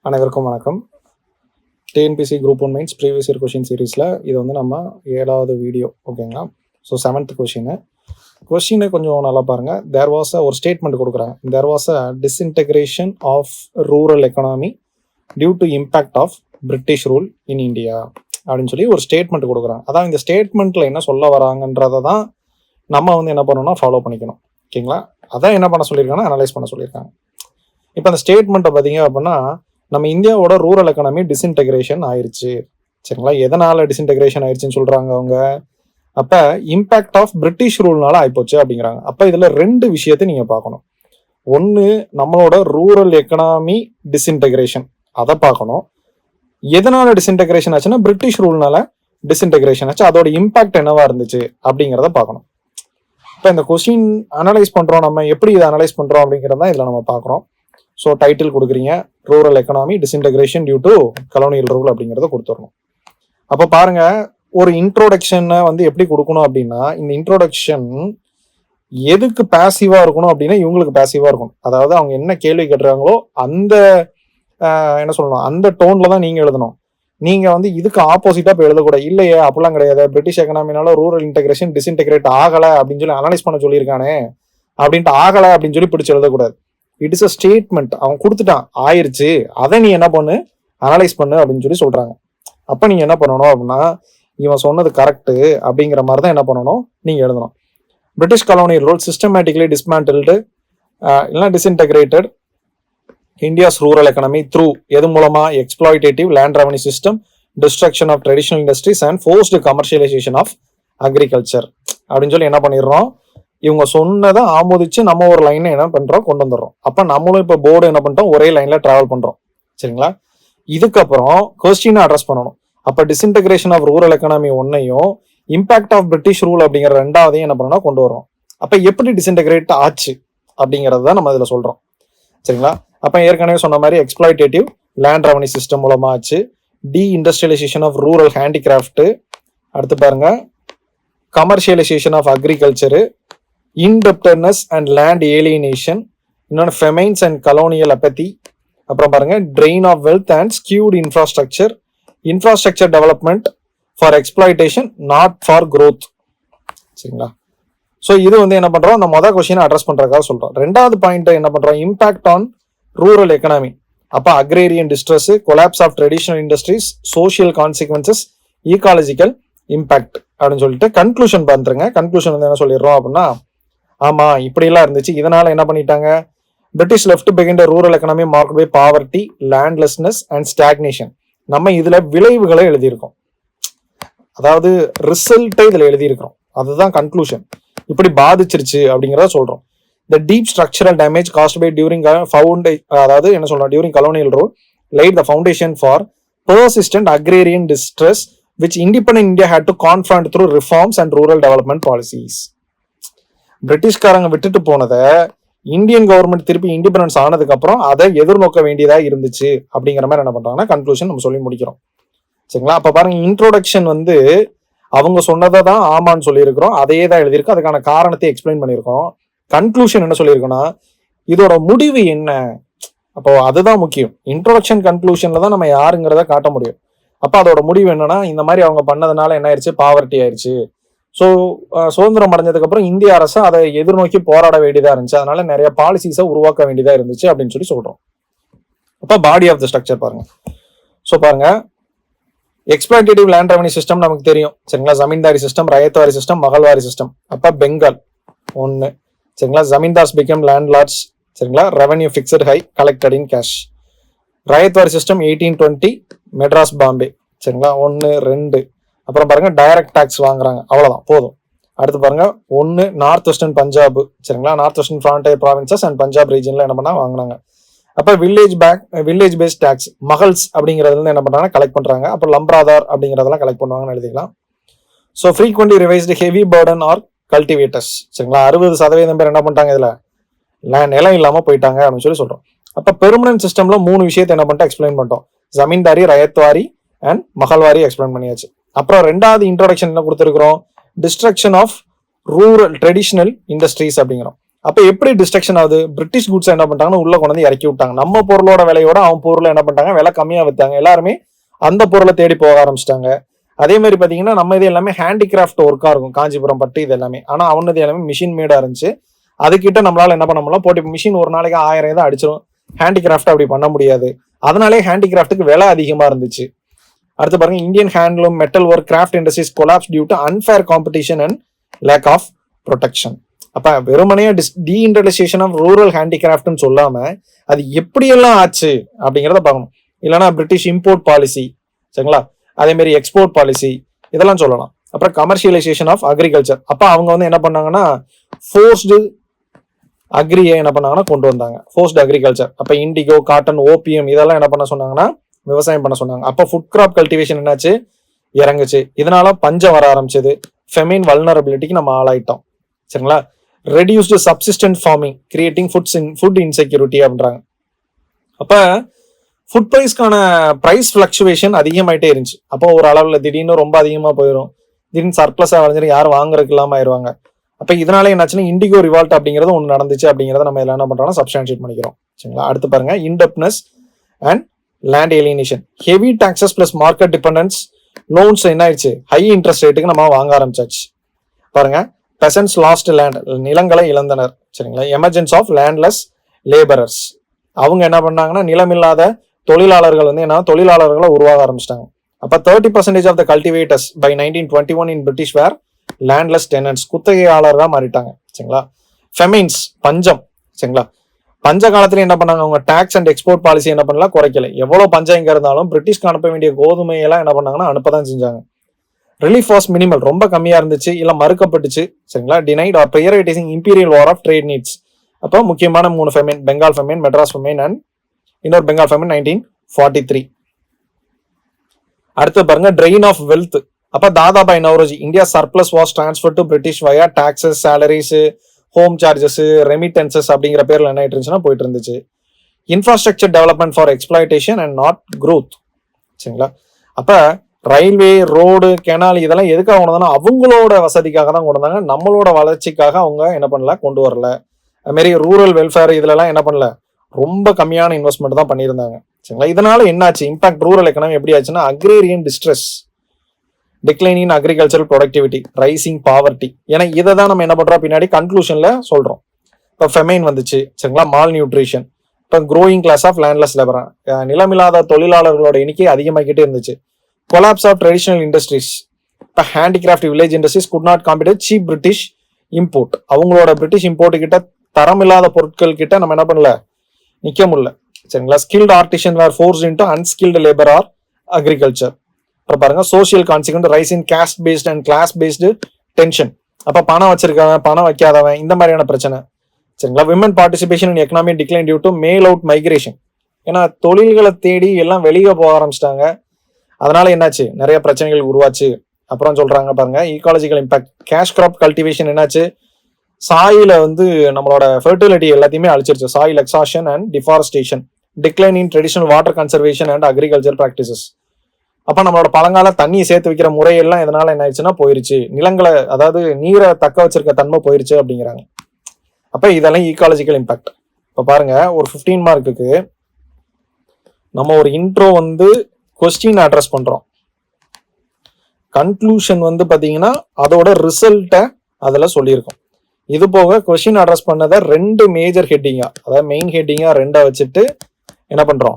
அனைவருக்கும் வணக்கம். TNPSC group 1 mains previous year question சீரீஸில் இது வந்து நம்ம 7வது வீடியோ. ஓகேங்களா? ஸோ 7th கொஷினை கொஞ்சம் நல்லா பாருங்கள். தேர் வாஸ் ஒரு ஸ்டேட்மெண்ட் கொடுக்குறாங்க. There was a disintegration of rural economy due to impact of British rule in India அப்படின்னு சொல்லி ஒரு ஸ்டேட்மெண்ட் கொடுக்குறாங்க. அதான் இந்த ஸ்டேட்மெண்ட்டில் என்ன சொல்ல வராங்கன்றதை தான் நம்ம வந்து என்ன பண்ணணும்னா ஃபாலோ பண்ணிக்கணும். ஓகேங்களா? அதான் என்ன பண்ண சொல்லியிருக்காங்கன்னா அனலைஸ் பண்ண சொல்லியிருக்காங்க. இப்போ அந்த ஸ்டேட்மெண்ட்டை பார்த்தீங்க அப்படின்னா, நம்ம இந்தியாவோட ரூரல் எக்கனாமி டிஸ்இன்டெகிரேஷன் ஆயிடுச்சு. சரிங்களா? எதனால டிஸ்இன்டெகிரேஷன் ஆயிடுச்சுன்னு சொல்றாங்க அவங்க. அப்ப இம்பேக்ட் ஆஃப் பிரிட்டிஷ் ரூல்னால ஆயிப்போச்சு அப்படிங்கிறாங்க. அப்ப இதுல 2 விஷயத்தை நீங்க பார்க்கணும். ஒன்னு, நம்மளோட ரூரல் எக்கனாமி டிஸ்இன்டெகிரேஷன், அதை பார்க்கணும். எதனால டிஸ்இன்டெகிரேஷன் ஆச்சுன்னா பிரிட்டிஷ் ரூல்னால டிஸ்இன்டெகிரேஷன் ஆச்சு. அதோட இம்பாக்ட் என்னவா இருந்துச்சு அப்படிங்கிறத பார்க்கணும். இப்போ இந்த கொஸ்டின் அனலைஸ் பண்றோம், நம்ம எப்படி இதை அனலைஸ் பண்றோம் அப்படிங்கிறத இதுல நம்ம பார்க்குறோம். ஸோ டைட்டில் கொடுக்குறீங்க, rural economy disintegration due to colonial rule அப்படிங்கிறத கொடுத்துடணும். அப்போ பாருங்க, ஒரு இன்ட்ரோடக்ஷனை வந்து எப்படி கொடுக்கணும் அப்படின்னா, இந்த இன்ட்ரோடக்ஷன் எதுக்கு பாசிவா இருக்கணும் அப்படின்னா இவங்களுக்கு பாசிவா இருக்கணும். அதாவது அவங்க என்ன கேள்வி கேட்டுறாங்களோ அந்த என்ன சொல்லணும், அந்த டோன்ல தான் நீங்க எழுதணும். நீங்க வந்து இதுக்கு ஆப்போசிட்டா போய் எழுதக்கூடாது. இல்லையே அப்படிலாம் கிடையாது, பிரிட்டிஷ் எக்கனாமினால ரூரல் இன்டெகிரேஷன் டிஸ்இன்டெகிரேட் ஆகலை அப்படின்னு சொல்லி அனலைஸ் பண்ண சொல்லியிருக்கானே அப்படின்ட்டு ஆகலை அப்படின்னு சொல்லி பிடிச்சி எழுதக்கூடாது. It is a statement. அவன் கொடுத்துட்டான், ஆயிருச்சு, அதை நீ என்ன பண்ணு, அனலைஸ் பண்ணு அப்படின்னு சொல்லி சொல்றாங்க. அப்ப நீங்க என்ன பண்ணணும் அப்படின்னா, இவன் சொன்னது கரெக்டு அப்படிங்கிற மாதிரி தான் என்ன பண்ணணும், நீங்க எழுதணும். British colonial rule systematically dismantled இல்லைன்னா disintegrated India's rural economy through எது மூலமா, exploitative land revenue system, destruction of traditional industries and forced commercialisation of agriculture அப்படின்னு சொல்லி என்ன பண்ணிடுறோம், இவங்க சொன்னதை ஆமோதிச்சு நம்ம ஒரு லைனை என்ன பண்றோம், கொண்டு வந்துடுறோம். அப்ப நம்மளும் இப்ப போர்டு என்ன பண்ணிட்டோம், ஒரே லைன்ல டிராவல் பண்றோம். சரிங்களா? இதுக்கப்புறம் கொஸ்டினை அட்ரஸ் பண்ணணும். அப்ப டிஸ்இன்டெகிரேஷன் ஆஃப் ரூரல் எக்கனாமி ஒன்னையும் இம்பாக்ட் ஆஃப் பிரிட்டிஷ் ரூல் அப்படிங்கிற 2வதையும் என்ன பண்ணணும், கொண்டு வரோம். அப்ப எப்படி டிஸ்இன்டெகிரேட் ஆச்சு அப்படிங்கறது தான் நம்ம இதுல சொல்றோம். சரிங்களா? அப்ப ஏற்கனவே சொன்ன மாதிரி எக்ஸ்ப்ளாய்டேட்டிவ் லேண்ட் ரெவன்யூ சிஸ்டம் மூலமா ஆச்சு, deindustrialisation of rural handicraft, அடுத்து பாருங்க commercialisation of agriculture, indebtedness and land alienation, இன்னொன்று ஃபெமைன்ஸ் அண்ட் கலோனியல் அப்பத்தி, அப்புறம் பாருங்க drain of wealth and skewed infrastructure development for exploitation not for growth. சரிங்களா? So இது வந்து என்ன பண்றோம், அந்த மொதல் கொஸ்டினை அட்ரஸ் பண்றதுக்காக சொல்றோம். 2வது பாயிண்ட் என்ன பண்றோம், இம்பாக்ட் ஆன் ரூரல் எக்கனாமி. அப்ப agrarian distress, collapse of traditional industries, social consequences, ecological impact அப்படின்னு சொல்லிட்டு கன்க்ளூஷன் பார்த்துருங்க. கன்க்ளூஷன் வந்து என்ன சொல்லிடுறோம் அப்படின்னா, ஆமா இப்படிலாம் இருந்துச்சு, இதனால என்ன பண்ணிட்டாங்க, பிரிட்டிஷ் லெஃப்ட் பிகின் rural economy marked by poverty, landlessness and stagnation. நம்ம இதுல விளைவுகளை எழுதியிருக்கோம், அதாவது ரிசல்ட்டை இதுல எழுதியிருக்கிறோம். அதுதான் கன்க்ளூஷன். இப்படி பாதிச்சிருச்சு அப்படிங்கிறத சொல்றோம். The deep structural damage caused by during அதாவது என்ன சொல்றோம், during colonial rule laid the foundation for persistent agrarian distress which independent India had to confront through reforms and rural development policies. பிரிட்டிஷ்காரங்க விட்டுட்டு போனதை இந்தியன் கவர்மெண்ட் திருப்பி independence ஆனதுக்கு அப்புறம் அதை எதிர்நோக்க வேண்டியதா இருந்துச்சு அப்படிங்கிற மாதிரி என்ன பண்றாங்கன்னா கன்க்ளூஷன் நம்ம சொல்லி முடிக்கிறோம். சரிங்களா? அப்ப பாருங்க, இன்ட்ரோடக்ஷன் வந்து அவங்க சொன்னதை தான் ஆமான்னு சொல்லியிருக்கிறோம், அதையே தான் எழுதியிருக்கோம், அதுக்கான காரணத்தை எக்ஸ்பிளைன் பண்ணியிருக்கோம். கன்க்ளூஷன் என்ன சொல்லியிருக்கோம்னா, இதோட முடிவு என்ன, அப்போ அதுதான் முக்கியம். இன்ட்ரோடக்ஷன் கன்க்ளூஷன்ல தான் நம்ம யாருங்கிறத காட்ட முடியும். அப்ப அதோட முடிவு என்னன்னா, இந்த மாதிரி அவங்க பண்ணதுனால என்ன ஆயிடுச்சு, பாவர்ட்டி ஆயிடுச்சு. ஸோ சுதந்திரம் அடைஞ்சதுக்கு அப்புறம் இந்திய அரசு அதை எதிர்நோக்கி போராட வேண்டியதா இருந்துச்சு, அதனால நிறைய பாலிசிஸை உருவாக்க வேண்டியதா இருந்துச்சு அப்படின்னு சொல்லி சொல்றோம். அப்ப பாடி ஆஃப் த ஸ்ட்ரக்சர் பாருங்க. ஸோ பாருங்க, எக்ஸ்ப்ளாய்டேட்டிவ் லேண்ட் ரெவன்யூ சிஸ்டம் நமக்கு தெரியும். சரிங்களா? Zamindari system, ryotwari system, mahalwari system. அப்ப பெங்கால் ஒன்னு. சரிங்களா? Zamindars become landlords. சரிங்களா? Revenue fixed high collected in cash. Ryotwari system 1820 Madras Bombay. சரிங்களா? 1 2. அப்புறம் பாருங்க டைரக்ட் டாக்ஸ் வாங்குறாங்க, அவ்வளவுதான் போதும். அடுத்து பாருங்க 1 நார்த் வெஸ்டர்ன் பஞ்சாப். சரிங்களா? North western frontier provinces and Punjab ரீஜன்ல என்ன பண்ணா வாங்கினாங்க. அப்ப வில்லேஜ் பேஸ்ட் டாக்ஸ் மகள்ஸ் அப்படிங்கறதுல இருந்து என்ன பண்றாங்க, கலெக்ட் பண்றாங்க. அப்ப லம்ப்ராதார் அப்படிங்கறதெல்லாம் கலெக்ட் பண்ணுவாங்கன்னு எழுதிக்கலாம். So frequently revised heavy burden are cultivators. சரிங்களா? 60% பேர் என்ன பண்ணிட்டாங்க, இதுல நிலம் இல்லாம போயிட்டாங்க அப்படின்னு சொல்லி சொல்றோம். அப்ப பெர்மனன்ட் சிஸ்டம்ல 3 விஷயத்தை என்ன பண்ணிட்டோம், எக்ஸ்பிளைன் பண்ணிட்டோம். ஜமீன்தாரி, ரயத்வாரி அண்ட் மகள்வாரி எக்ஸ்பிளைன் பண்ணியாச்சு. அப்புறம் 2வது இன்ட்ரோடக்ஷன் என்ன கொடுத்துருக்கிறோம், destruction of rural traditional industries அப்படிங்கிறோம். அப்ப எப்படி டிஸ்ட்ரக்ஷன் ஆகுது? பிரிட்டிஷ் குட்ஸ் என்ன பண்ணிட்டாங்கன்னா உள்ள கொண்டு வந்து இறக்கி விட்டாங்க. நம்ம பொருளோட விலையோட அவன் பொருளை என்ன பண்ணிட்டாங்க, விலை கம்மியா வித்தாங்க. எல்லாருமே அந்த பொருளை தேடி போக ஆரம்பிச்சிட்டாங்க. அதே மாதிரி பாத்தீங்கன்னா நம்ம இது எல்லாமே ஹேண்டிகிராஃப்ட் ஒர்க்கா இருக்கும், காஞ்சிபுரம் பட்டு இது எல்லாமே. ஆனா அவனது எல்லாமே மிஷின் மேடா இருந்துச்சு. அதுக்கிட்ட நம்மளால என்ன பண்ண முடியல, போட்டு மிஷின் ஒரு நாளைக்கு 1000 தான் அடிச்சிடும். ஹேண்டிகிராஃப்ட் அப்படி பண்ண முடியாது. அதனாலே ஹேண்டிகிராஃப்ட்டுக்கு விலை அதிகமா இருந்துச்சு. அடுத்து பாருங்க, Indian handloom metal work craft industries collapse due to unfair competition and lack of protection. அப்ப வெறுமனையா டீஇண்டஸ்ட்ரியலைசேஷன் ஆஃப் ரூரல் ஹேண்டிகிராஃப்ட்னு சொல்லாம அது எப்படியெல்லாம் ஆச்சு அப்படிங்கிறத பார்க்கணும். இல்லைன்னா பிரிட்டிஷ் இம்போர்ட் பாலிசி, சரிங்களா, அதே மாதிரி எக்ஸ்போர்ட் பாலிசி இதெல்லாம் சொல்லலாம். அப்புறம் கமர்ஷியலைசேஷன் ஆஃப் அக்ரிகல்ச்சர். அப்ப அவங்க வந்து என்ன பண்ணாங்கன்னா ஃபோர்ஸ்டு அக்ரியை என்ன பண்ணாங்கன்னா கொண்டு வந்தாங்க, ஃபோர்ஸ்டு அக்ரிகல்ச்சர். அப்ப இண்டிகோ, காட்டன், ஓபிஎம் இதெல்லாம் என்ன பண்ண சொன்னாங்கன்னா விவசாயம் பண்ண சொன்னாங்க. அப்ப ஃபுட் கிராப் கல்டிவேஷன் என்னாச்சு, இறங்குச்சு. இதனால பஞ்சம் வர ஆரம்பிச்சது. ஃபெமைன் வல்னரபிலிட்டிக்கு நம்ம ஆளாயிட்டோம், சரிங்களா. Reduced subsistence farming creating food insecurity அப்படின்றாங்க. அப்ப ஃபுட் ப்ரைஸ்க்கான ப்ரைஸ் ஃபிளக்சுவேஷன் அதிகமாயிட்டே இருந்துச்சு. அப்போ ஒரு அளவுல திடீர்னு ரொம்ப அதிகமா போயிடும், திடீர்னு சர்ப்ளஸா வளைஞ்சிடும், யாரும் வாங்குறதுக்கு இல்லாம ஆயிடுவாங்க. அப்ப இதனால என்னாச்சுன்னா இண்டிகோ ரிவால்ட் அப்படிங்கிறது ஒன்று நடந்துச்சு அப்படிங்கிறத நம்ம எல்லாம் என்ன பண்றோம்னா சப்ஸ்டான்ஷியேட் பண்ணிக்கிறோம், சரிங்களா. அடுத்து பாருங்க, indebtedness and land alienation. Heavy taxes plus market dependence loans என்ன ஆயிடுச்சு, ஹை இன்ட்ரெஸ்ட் ரேட்டுக்கு நம்ம வாங்க ஆரம்பிச்சாச்சு. பாருங்க, பெசன்ஸ் லாஸ்ட் லேண்ட், நிலங்களை இழந்தனர், சரிங்களா. எமர்ஜென்ஸ் ஆஃப் லேண்ட்லெஸ் லேபரர்ஸ், அவங்க என்ன பண்ணாங்கன்னா நிலமில்லாத தொழிலாளர்கள் வந்து என்ன தொழிலாளர்களை உருவாக ஆரம்பிச்சிட்டாங்க. அப்ப 30% of the cultivators by 1921 in British were landless tenants, குத்தகையாளராக மாறிட்டாங்க, சரிங்களா. ஃபெமைன்ஸ், பஞ்சம், சரிங்களா. பஞ்ச காலத்துல என்ன பண்ணாங்க, அவங்க டாக்ஸ் அண்ட் எக்ஸ்போர்ட் பாலிசி என்ன பண்ணலாம், குறைக்கல. எவ்வளவு பஞ்சம் இங்க இருந்தாலும் பிரிட்டிஷ்க்கு அனுப்ப வேண்டிய கோதுமையெல்லாம் என்ன பண்ணாங்கன்னா அனுப்பதான் செஞ்சாங்க. ரிலீஃப் வாஸ் மினிமல், ரொம்ப கம்மியா இருந்துச்சு, இல்ல மறுக்கப்பட்டுச்சு, சரிங்களா. Denied or prioritising imperial war of trade needs. அப்போ முக்கியமான 3 famine, Bengal famine, Madras famine and இன்னொரு பெங்கால் ஃபெமைன் 1943. அடுத்து பாருங்க, ட்ரெயின் ஆஃப் வெல்த். அப்ப Dadabhai Naoroji, India surplus was transfer to British via taxes, salaries, home charges, remittances அப்படிங்கிற பேர்ல என்ன இருந்துச்சுன்னா போயிட்டு இருந்துச்சு. Infrastructure development for exploitation and not growth, சரிங்களா. அப்ப ரயில்வே, ரோடு, கெனால் இதெல்லாம் எதுக்காக கொண்டு வந்தாங்கன்னா அவங்களோட வசதிக்காக தான் கொண்டு வந்தாங்க, நம்மளோட வளர்ச்சிக்காக அவங்க என்ன பண்ணல, கொண்டு வரல. அது மாதிரி ரூரல் வெல்ஃபேர் இதுலலாம் என்ன பண்ணல, ரொம்ப கம்மியான இன்வெஸ்ட்மெண்ட் தான் பண்ணியிருந்தாங்க, சரிங்களா. இதனால என்னாச்சு, இம்பாக்ட் ரூரல் எக்கனாமி எப்படி ஆச்சுன்னா agrarian distress, decline in agricultural productivity, rising poverty. ஏன்னா இதை தான் நம்ம என்ன பண்றோம் பின்னாடி கன்க்ளூஷன்ல சொல்றோம். இப்போ ஃபெமைன் வந்துச்சு, சரிங்களா, மால் நியூட்ரிஷன். இப்போ growing class of landless labour, நிலமில்லாத தொழிலாளர்களோட எண்ணிக்கை அதிகமாகிட்டே இருந்துச்சு. Collapse of traditional industries. இப்போ handicraft village industries could not compete cheap British import. அவங்களோட பிரிட்டிஷ் இம்போர்ட் கிட்ட தரமில்லாத பொருட்கள் கிட்ட நம்ம என்ன பண்ணல, நிக்க முடியல, சரிங்களா. Skilled artisan were forced into unskilled labour or agriculture. அப்புறம் பாருங்க, social consequence rise in caste based and class based tension. அப்ப பணம் வச்சிருக்கவன், பணம் வைக்காதவன், இந்த மாதிரியான பிரச்சனை, சரிங்களா. Women participation in economy decline due to male out migration. ஏன்னா தொழில்களை தேடி எல்லாம் வெளியே போக ஆரம்பிச்சிட்டாங்க. அதனால என்னாச்சு, நிறைய பிரச்சனைகள் உருவாச்சு. அப்புறம் சொல்றாங்க பாருங்க, ecological impact. Cash crop cultivation என்னாச்சு, சாயில வந்து நம்மளோட ஃபெர்டிலிட்டி எல்லாத்தையுமே அழிச்சிருச்சு. Soil exhaustion and deforestation. Decline in traditional water conservation and agriculture practices. அப்ப நம்மளோட பழங்கால தண்ணியை சேர்த்து வைக்கிற முறையெல்லாம் இதனால என்ன ஆயிடுச்சுன்னா போயிருச்சு. நிலங்களை, அதாவது நீரை தக்க வச்சிருக்க தன்மை போயிருச்சு அப்படிங்கிறாங்க. அப்ப இதெல்லாம் ஈகாலஜிக்கல் இம்பாக்ட். இப்ப பாருங்க, ஒரு 15 மார்க்குக்கு நம்ம ஒரு இன்ட்ரோ வந்து கொஸ்டின் அட்ரஸ் பண்றோம். கன்க்ளூஷன் வந்து பாத்தீங்கன்னா அதோட ரிசல்ட்டை அதுல சொல்லியிருக்கோம். இது போக கொஸ்டின் அட்ரஸ் பண்ணதை 2 மேஜர் ஹெட்டிங்கா, அதாவது மெயின் ஹெட்டிங்கா 2 வச்சுட்டு என்ன பண்றோம்,